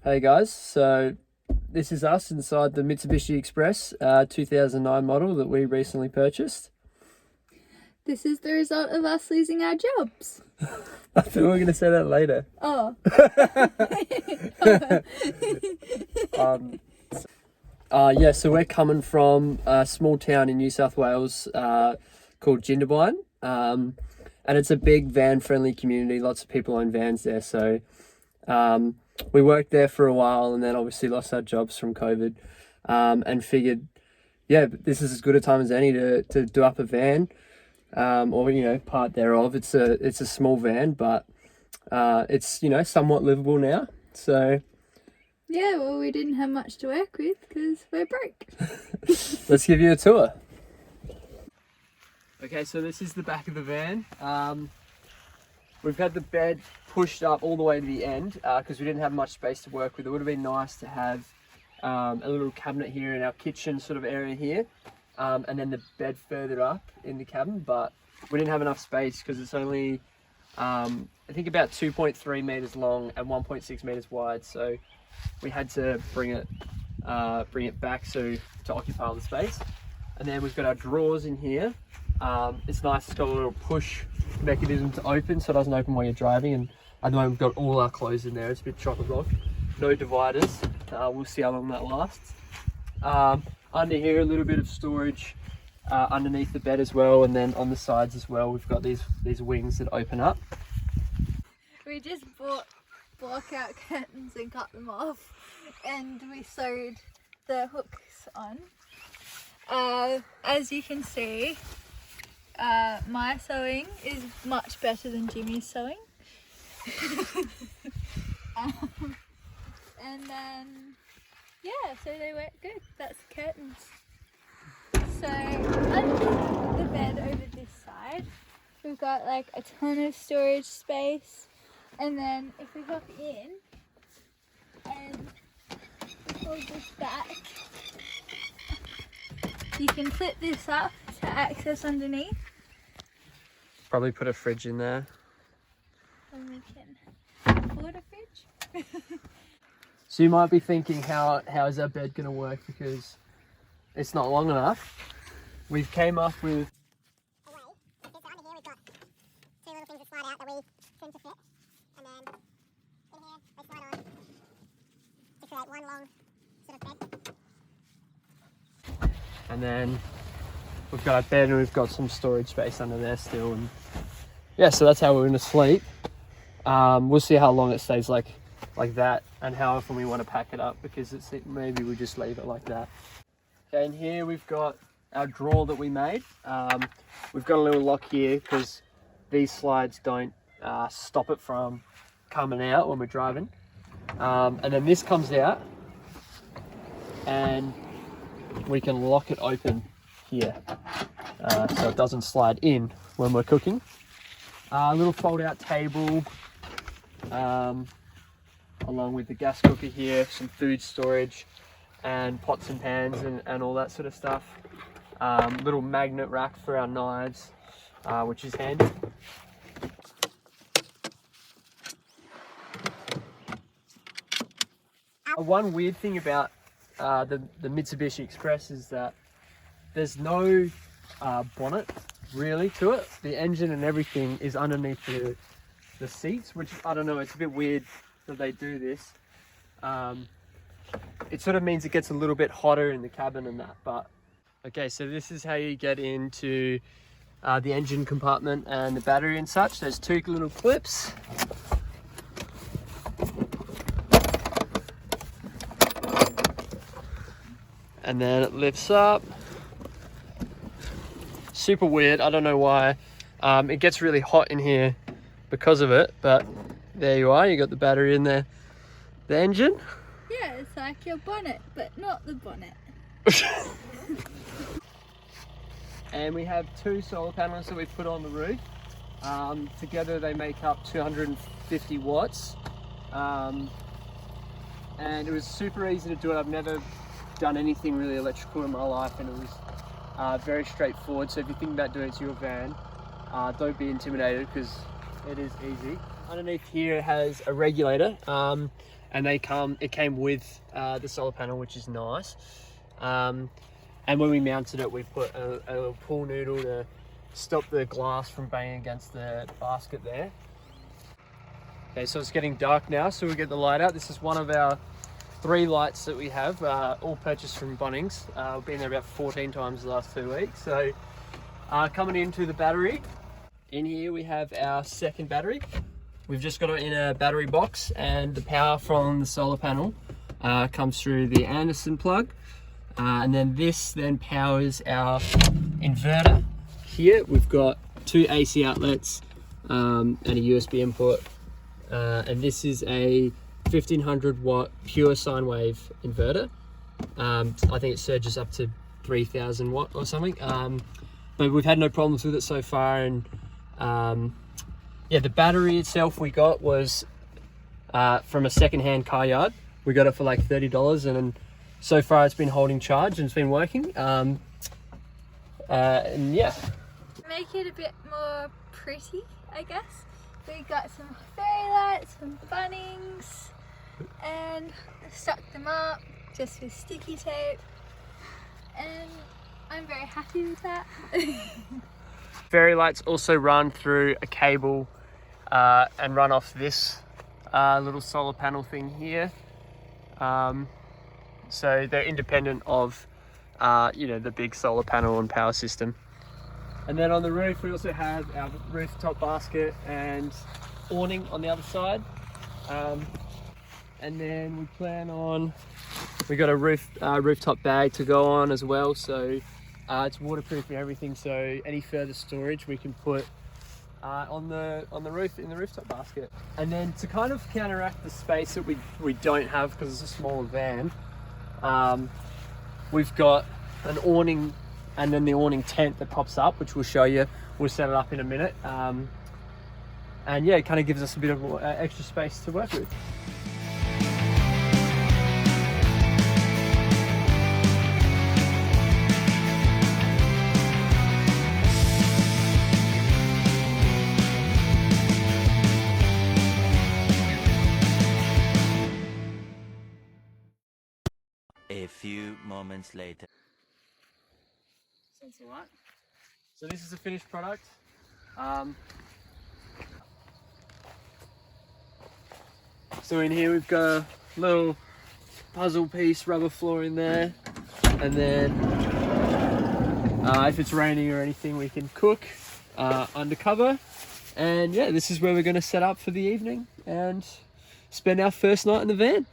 Hey guys, so this is us inside the Mitsubishi Express 2009 model that we recently purchased. This is the result of us losing our jobs. I thought we were going to say that later. Oh. So we're coming from a small town in New South Wales called Jindabyne. And it's a big van-friendly community. Lots of people own vans there. So we worked there for a while and then obviously lost our jobs from COVID and figured, this is as good a time as any to do up a van. Or part thereof. It's a small van, but it's somewhat livable now. So Yeah, well, we didn't have much to work with because we're broke. let's give you a tour. Okay, so this is the back of the van. We've had the bed pushed up all the way to the end because we didn't have much space to work with. It would have been nice to have a little cabinet here in our kitchen sort of area here. And then the bed further up in the cabin, but we didn't have enough space because it's only, I think about 2.3 meters long and 1.6 meters wide. So we had to bring it back to occupy all the space. And then we've got our drawers in here. It's nice, it's got a little push mechanism to open so it doesn't open while you're driving. And at the moment we've got all our clothes in there. It's a bit chock-a-block. No dividers. We'll see how long that lasts. Under here, a little bit of storage underneath the bed as well, and then on the sides as well, we've got these wings that open up. We just bought block-out curtains and cut them off, and we sewed the hooks on. As you can see, my sewing is much better than Jimmy's sewing. And then so they work good. That's the curtains. So under the bed over this side, we've got like a ton of storage space. And then if we hop in and hold this back, you can flip this up to access underneath. Probably put a fridge in there. And we can afford a fridge. So you might be thinking, how is our bed going to work because it's not long enough. We've came up with a way. Okay, so under here we've got two little things that slide out that we trim to fit. And then in here they slide on to create one long sort of bed. and then we've got our bed and we've got some storage space under there still. And so that's how we're going to sleep. We'll see how long it stays like that and how often we want to pack it up because maybe we just leave it like that. Okay, and here we've got our drawer that we made. We've got a little lock here because these slides don't stop it from coming out when we're driving. And then this comes out and we can lock it open here so it doesn't slide in when we're cooking. A little fold out table along with the gas cooker here, some food storage and pots and pans and all that sort of stuff. Little magnet rack for our knives, which is handy. One weird thing about the Mitsubishi Express is that there's no bonnet really to it. The engine and everything is underneath the seats, which I don't know, it's a bit weird that they do this. It sort of means it gets a little bit hotter in the cabin and that, but okay, so this is how you get into the engine compartment and the battery and such. There's two little clips. And then it lifts up. Super weird, I don't know why. It gets really hot in here because of it, but there you are, you got the battery in there. The engine. Yeah, it's like your bonnet, but not the bonnet. And we have two solar panels that we put on the roof. Together they make up 250 watts. And it was super easy to do it. I've never done anything really electrical in my life, and it was very straightforward. So if you think about doing it to your van, don't be intimidated because it is easy. Underneath here it has a regulator, and and it came with the solar panel, which is nice. And when we mounted it, we put a little pool noodle to stop the glass from banging against the basket there. Okay, so it's getting dark now, so we'll get the light out. This is one of our 3 lights that we have, all purchased from Bunnings. We've been there about 14 times the last 2 weeks. So coming into the battery, in here we have our second battery. We've just got it in a battery box, and the power from the solar panel comes through the Anderson plug. And then this then powers our inverter. Here we've got 2 AC outlets and a USB input. And this is a 1500 watt pure sine wave inverter. I think it surges up to 3000 watt or something. But we've had no problems with it so far. And yeah, the battery itself we got was from a secondhand car yard. We got it for like $30, and so far it's been holding charge and it's been working. And yeah. Make it a bit more pretty, I guess. We got some fairy lights from Bunnings and stuck them up just with sticky tape, and I'm very happy with that. Fairy lights also run through a cable and run off this little solar panel thing here. So they're independent of the big solar panel and power system. And then on the roof we also have our rooftop basket and awning on the other side. And then we plan on, we got a rooftop bag to go on as well, so it's waterproof and everything, so any further storage we can put on the roof in the rooftop basket. And then to kind of counteract the space that we don't have because it's a smaller van, we've got an awning and then the awning tent that pops up, which we'll show you. We'll set it up in a minute. And yeah, it kind of gives us a bit of extra space to work with. A few moments later. So this is a finished product. So in here we've got a little puzzle piece rubber floor in there, and then if it's raining or anything we can cook undercover. And yeah, this is where we're going to set up for the evening and spend our first night in the van.